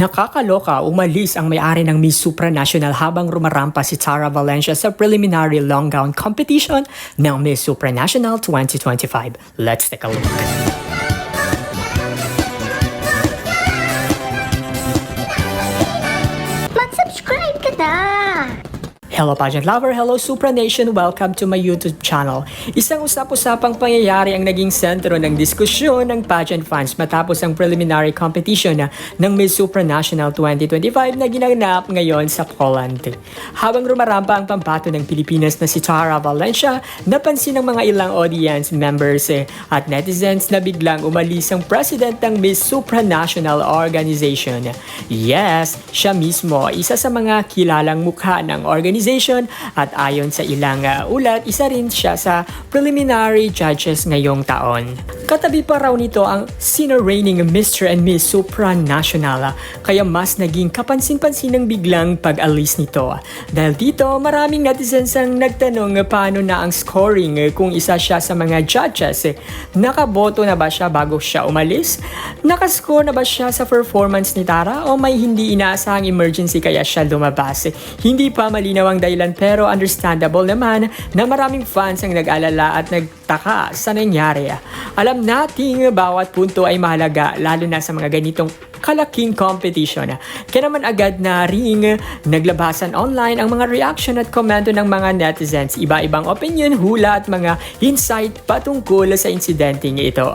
Nakakaloka, umalis ang may-ari ng Miss Supranational habang rumarampa si Tara Valencia sa preliminary long gown competition ng Miss Supranational 2025. Let's take a look. Mag-subscribe ka na! Hello pageant lover, hello Supra Nation, welcome to my YouTube channel. Isang usap-usapang pangyayari ang naging sentro ng diskusyon ng pageant fans matapos ang preliminary competition ng Miss Supranational 2025 na ginanap ngayon sa Poland. Habang rumarampa ang pambato ng Pilipinas na si Tara Valencia, napansin ng mga ilang audience members at netizens na biglang umalis ang president ng Miss Supranational Organization. Yes, siya mismo, isa sa mga kilalang mukha ng organization at ayon sa ilang ulat, isa rin siya sa preliminary judges ngayong taon. Katabi pa raw nito ang senior reigning Mr. and Miss Supranational, kaya mas naging kapansin-pansin ng biglang pag-alis nito. Dahil dito, maraming netizens ang nagtanong paano na ang scoring kung isa siya sa mga judges. Nakaboto na ba siya bago siya umalis? Nakascore na ba siya sa performance ni Tara o may hindi inaasahang emergency kaya siya lumabas? Hindi pa malinaw ang dahilan pero understandable naman na maraming fans ang nag-alala at nagtaka sa nangyari. Alam nating bawat punto ay mahalaga lalo na sa mga ganitong kalaking competition. Kaya naman agad na ring naglabasan online ang mga reaction at komento ng mga netizens. Iba-ibang opinion, hula at mga insight patungkol sa insidenteng ito.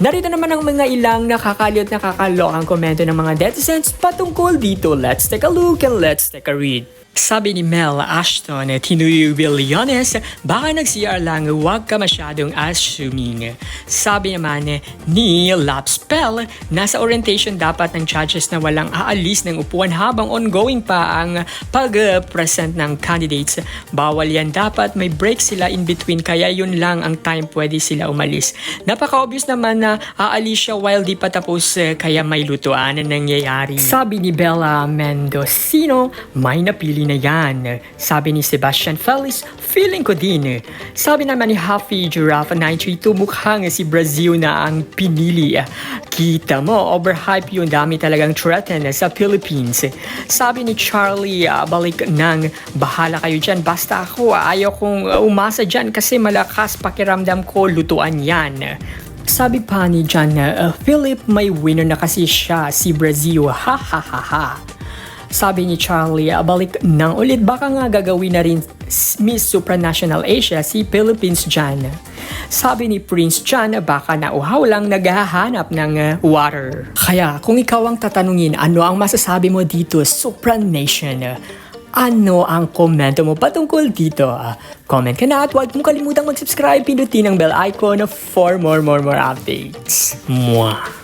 Narito naman ang mga ilang nakakalokang komento ng mga netizens patungkol dito. Let's take a look and let's take a read. Sabi ni Mel Ashton, Tinuy Villones, baka nag-CR lang, huwag ka masyadong assuming. Sabi naman ni Lapspell, nasa orientation dapat ng judges na walang aalis ng upuan habang ongoing pa ang pag-present ng candidates. Bawal yan, dapat may break sila in between kaya yun lang ang time pwede sila umalis. Napaka-obvious naman na aalis siya while di pa tapos kaya may lutuan na nangyayari. Sabi ni Bella Mendocino, may napili na yan. Sabi ni Sebastian Feliz, feeling ko din. Sabi naman ni Huffy Giraffe 932, mukhang si Brazil na ang pinili. Kita mo, overhype yun, dami talagang threaten sa Philippines. Sabi ni Charlie, balik nang bahala kayo dyan, basta ako, ayaw kong umasa dyan kasi malakas pakiramdam ko, lutuan yan. Sabi pa ni John, Philip, may winner na kasi siya, si Brazil, ha ha ha ha. Sabi ni Charlie, balik nang ulit, baka nga gagawin na rin Miss Supranational Asia si Philippines dyan. Sabi ni Prince John, baka nauhaw lang naghahanap ng water. Kaya kung ikaw ang tatanungin, ano ang masasabi mo dito, Supranation? Ano ang komento mo patungkol dito? Comment ka na at huwag mong kalimutang mag-subscribe, pindutin ang bell icon for more updates. Mwah!